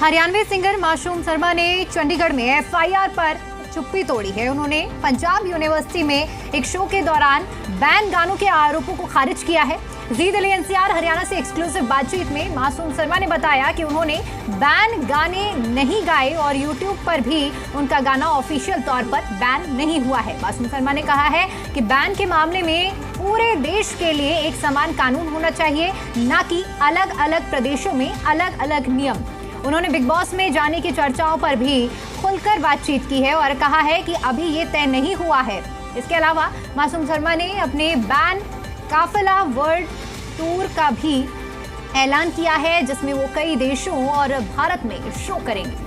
Haryanvi singer Masoom Sharma ने चंडीगढ़ में FIR पर चुप्पी तोड़ी है। उन्होंने पंजाब यूनिवर्सिटी में एक शो के दौरान बैन गानों के आरोपों को खारिज किया है। जी दिल्ली एनसीआर हरियाणा से एक्सक्लूसिव बातचीत में मासूम शर्मा ने बताया कि उन्होंने बैन गाने नहीं गाए और यूट्यूब पर भी उनका गाना ऑफिशियल तौर पर बैन नहीं हुआ है। मासूम शर्मा ने कहा है कि बैन के मामले में पूरे देश के लिए एक समान कानून होना चाहिए, न कि अलग अलग प्रदेशों में अलग अलग नियम। उन्होंने बिग बॉस में जाने की चर्चाओं पर भी खुलकर बातचीत की है और कहा है कि अभी ये तय नहीं हुआ है। इसके अलावा मासूम शर्मा ने अपने बैन काफिला वर्ल्ड टूर का भी ऐलान किया है, जिसमें वो कई देशों और भारत में शो करेंगे।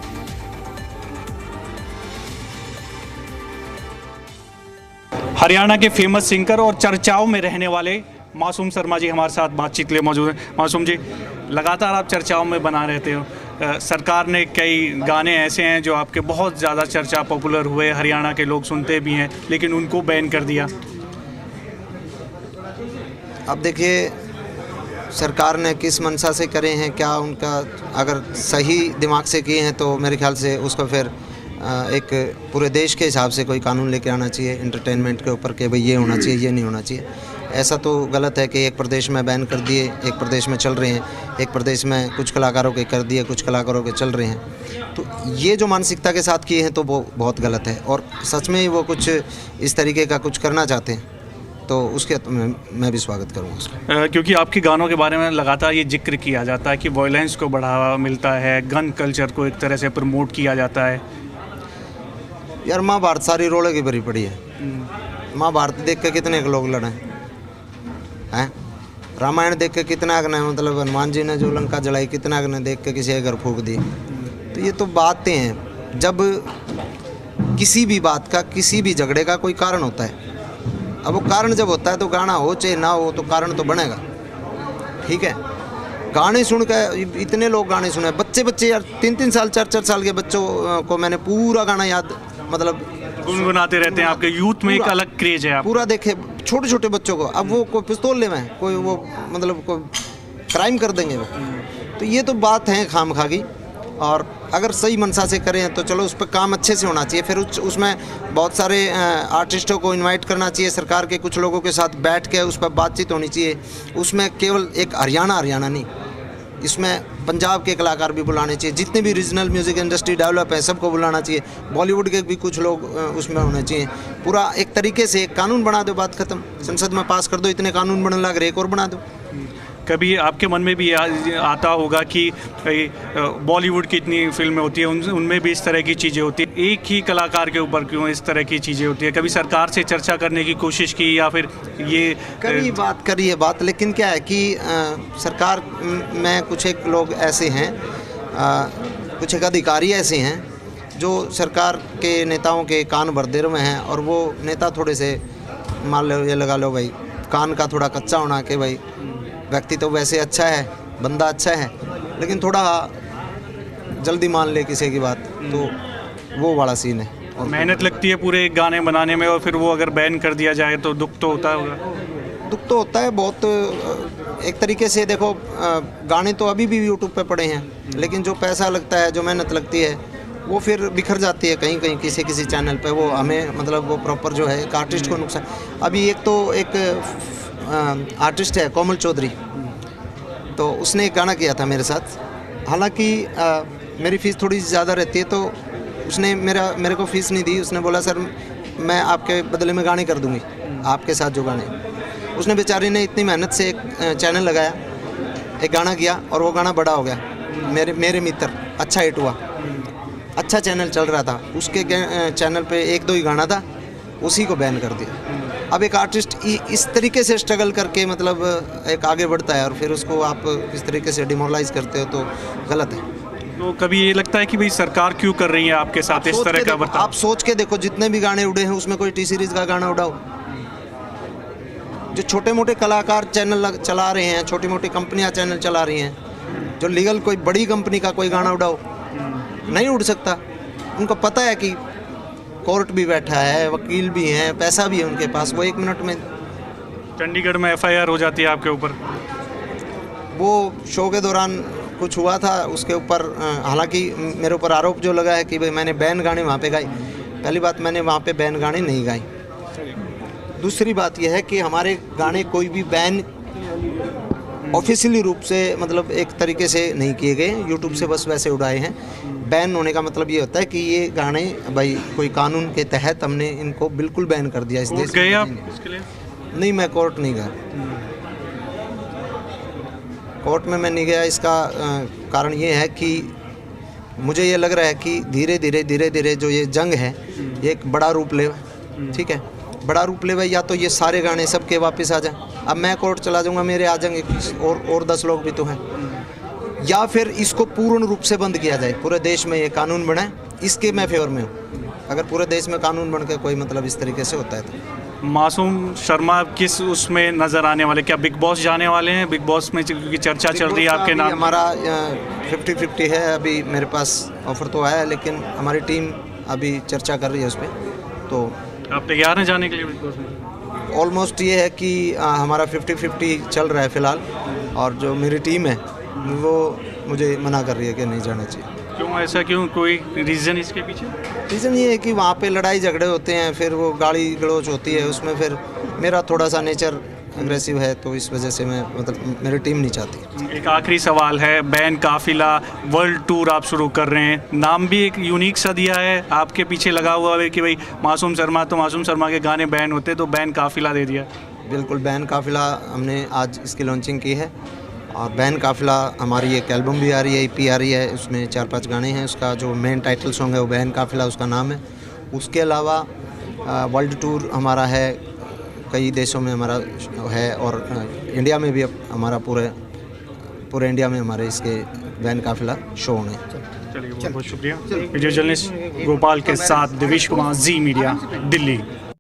हरियाणा के फेमस सिंगर और चर्चाओं में रहने वाले मासूम शर्मा जी हमारे साथ बातचीत के लिए मौजूद हैं। मासूम जी, लगातार आप चर्चाओं में बना रहते हो। सरकार ने कई गाने ऐसे हैं जो आपके बहुत ज़्यादा चर्चा पॉपुलर हुए, हरियाणा के लोग सुनते भी हैं, लेकिन उनको बैन कर दिया। अब देखिए, सरकार ने किस मंशा से करे हैं, क्या उनका अगर सही दिमाग से किए हैं तो मेरे ख्याल से उसको फिर एक पूरे देश के हिसाब से कोई कानून लेके आना चाहिए इंटरटेनमेंट के ऊपर कि भाई ये होना चाहिए, ये नहीं होना चाहिए। ऐसा तो गलत है कि एक प्रदेश में बैन कर दिए, एक प्रदेश में चल रहे हैं, एक प्रदेश में कुछ कलाकारों के कर दिए, कुछ कलाकारों के चल रहे हैं। तो ये जो मानसिकता के साथ किए हैं तो वो बहुत गलत है और सच में ही वो कुछ इस तरीके का कुछ करना चाहते हैं तो उसके मैं भी स्वागत करूँगा उसका। क्योंकि आपके गानों के बारे में लगातार ये जिक्र किया जाता है कि वॉयलेंस को बढ़ावा मिलता है, गन कल्चर को एक तरह से प्रमोट किया जाता है। यार, महाभारत सारी रोड़े की भरी पड़ी है। महाभारत देख के कितने लोग लड़े हैं, रामायण देख के कितना ने, मतलब हनुमान जी ने जो लंका जलाई, कितना ने देख के किसी के घर फूंक दी। तो ये तो बातें हैं। जब किसी भी बात का, किसी भी झगड़े का कोई कारण होता है, अब वो कारण जब होता है तो गाना हो चाहे ना हो तो कारण तो बनेगा। ठीक है, गाने सुन के इतने लोग गाने सुने, बच्चे यार 3-3 साल 4-4 साल के बच्चों को मैंने पूरा गाना याद, मतलब गुनगुनाते रहते हैं। आपके यूथ में एक अलग क्रेज है। आप पूरा देखे छोटे छोटे बच्चों को, अब वो कोई पिस्तौल ले में कोई वो मतलब कोई क्राइम कर देंगे वो। तो ये तो बात है खामखा की। और अगर सही मंशा से करें तो चलो, उस पर काम अच्छे से होना चाहिए। फिर उसमें बहुत सारे आर्टिस्टों को इनवाइट करना चाहिए, सरकार के कुछ लोगों के साथ बैठ के उस पर बातचीत होनी चाहिए। उसमें केवल एक हरियाणा नहीं, इसमें पंजाब के कलाकार भी बुलाने चाहिए, जितने भी रीजनल म्यूज़िक इंडस्ट्री डेवलप है सबको बुलाना चाहिए। बॉलीवुड के भी कुछ लोग उसमें होने चाहिए। पूरा एक तरीके से एक कानून बना दो, बात ख़त्म। संसद में पास कर दो, इतने कानून बनने लग रहे, एक और बना दो। कभी आपके मन में भी आता होगा कि बॉलीवुड की इतनी फिल्में होती हैं, उनमें भी इस तरह की चीज़ें होती हैं, एक ही कलाकार के ऊपर क्यों इस तरह की चीज़ें होती है? कभी सरकार से चर्चा करने की कोशिश की या फिर ये करी है बात, लेकिन क्या है कि सरकार में कुछ एक लोग ऐसे हैं, कुछ एक अधिकारी ऐसे हैं जो सरकार के नेताओं के कान भर दे रहे हैं। और वो नेता थोड़े से, मान लो ये लगा लो भाई, कान का थोड़ा कच्चा होना कि भाई व्यक्ति तो वैसे अच्छा है, बंदा अच्छा है, लेकिन थोड़ा जल्दी मान ले किसी की बात, तो वो बड़ा सीन है। और मेहनत लगती है पूरे गाने बनाने में, और फिर वो अगर बैन कर दिया जाए तो दुख तो होता होगा। दुख तो होता है बहुत। एक तरीके से देखो, गाने तो अभी भी यूट्यूब पे पड़े हैं, लेकिन जो पैसा लगता है, जो मेहनत लगती है, वो फिर बिखर जाती है कहीं कहीं किसी चैनल पे। वो हमें, मतलब वो प्रॉपर जो है एक आर्टिस्ट को नुकसान। अभी एक आर्टिस्ट है कोमल चौधरी, तो उसने एक गाना किया था मेरे साथ। हालांकि मेरी फ़ीस थोड़ी ज़्यादा रहती है, तो उसने मेरे को फ़ीस नहीं दी। उसने बोला सर मैं आपके बदले में गाने कर दूंगी, आपके साथ जो गाने। उसने बेचारी ने इतनी मेहनत से एक चैनल लगाया, एक गाना किया, और वो गाना बड़ा हो गया। मेरे मित्र अच्छा हिट हुआ, अच्छा चैनल चल रहा था। उसके चैनल पे 1-2 ही गाना था, उसी को बैन कर दिया। अब एक आर्टिस्ट इस तरीके से स्ट्रगल करके मतलब एक आगे बढ़ता है, और फिर उसको आप इस तरीके से डिमोरलाइज करते हो तो गलत है। तो कभी ये लगता है कि भाई सरकार क्यों कर रही है आपके साथ इस तरह का बर्ताव? आप सोच के देखो, जितने भी गाने उड़े हैं उसमें कोई टी सीरीज़ का गाना उड़ाओ। जो छोटे मोटे कलाकार चैनल चला रहे हैं, छोटी मोटी कंपनियां चैनल चला रही हैं, जो लीगल कोई बड़ी कंपनी का कोई गाना उड़ाओ, नहीं उड़ सकता। उनको पता है कि कोर्ट भी बैठा है, वकील भी हैं, पैसा भी है उनके पास। वो 1 मिनट में चंडीगढ़ में एफआईआर हो जाती है आपके ऊपर। वो शो के दौरान कुछ हुआ था उसके ऊपर हालांकि मेरे ऊपर आरोप जो लगा है कि भाई मैंने बैन गाने वहाँ पे गाई। पहली बात, मैंने वहाँ पे बैन गाने नहीं गाए। दूसरी बात यह है कि हमारे गाने कोई भी बैन ऑफिशियली रूप से मतलब एक तरीके से नहीं किए गए, यूट्यूब से बस वैसे उड़ाए हैं। बैन होने का मतलब ये होता है कि ये गाने भाई कोई कानून के तहत हमने इनको बिल्कुल बैन कर दिया इस देश गए में। आप इसके लिए? नहीं, मैं कोर्ट नहीं गया। कोर्ट में मैं नहीं गया। इसका कारण ये है कि मुझे ये लग रहा है कि धीरे धीरे जो ये जंग है ये एक बड़ा रूप ले, ठीक है, बड़ा रूप ले भाई। या तो ये सारे गाने सबके वापस आ जाएं, अब मैं कोर्ट चला जाऊंगा, मेरे आ जाएंगे और 10 लोग भी तो हैं, या फिर इसको पूर्ण रूप से बंद किया जाए, पूरे देश में ये कानून बनाए। इसके मैं फेवर में हूँ। अगर पूरे देश में कानून बन के कोई मतलब इस तरीके से होता है तो। मासूम शर्मा किस उसमें नज़र आने वाले, क्या बिग बॉस जाने वाले हैं? बिग बॉस में क्योंकि चर्चा चल रही है आपके नाम। हमारा 50-50 है। अभी मेरे पास ऑफर तो आया है, लेकिन हमारी टीम अभी चर्चा कर रही है उस पर। तो आप तैयार हैं जाने के लिए बिग बॉस में? ऑलमोस्ट ये है कि हमारा 50-50 चल रहा है फ़िलहाल, और जो मेरी टीम है वो मुझे मना कर रही है कि नहीं जाना चाहिए। क्यों ऐसा, क्यों, कोई रीज़न इसके पीछे? रीज़न ये है कि वहाँ पे लड़ाई झगड़े होते हैं, फिर वो गाली गलौच होती है, उसमें फिर मेरा थोड़ा सा नेचर अग्रेसिव है, तो इस वजह से मैं मतलब मेरी टीम नहीं चाहती। एक आखिरी सवाल है, बैन काफिला वर्ल्ड टूर आप शुरू कर रहे हैं, नाम भी एक यूनिक सा दिया है, आपके पीछे लगा हुआ है कि भाई मासूम शर्मा, तो मासूम शर्मा के गाने बैन होते तो बैन काफिला दे दिया। बिल्कुल, बैन काफिला हमने आज इसकी लॉन्चिंग की है, और बैन काफिला हमारी एक एल्बम भी आ रही है, EP आ रही है, उसमें 4-5 गाने हैं। उसका जो मेन टाइटल सॉन्ग है वो बैन काफिला उसका नाम है। उसके अलावा वर्ल्ड टूर हमारा है, कई देशों में हमारा है, और इंडिया में भी अब हमारा पूरे इंडिया में हमारे इसके बैन काफिला शो होने। चलिए, बहुत बहुत शुक्रिया। वीडियो जर्नलिस्ट गोपाल के साथ दिवेश कुमार, जी मीडिया, दिल्ली।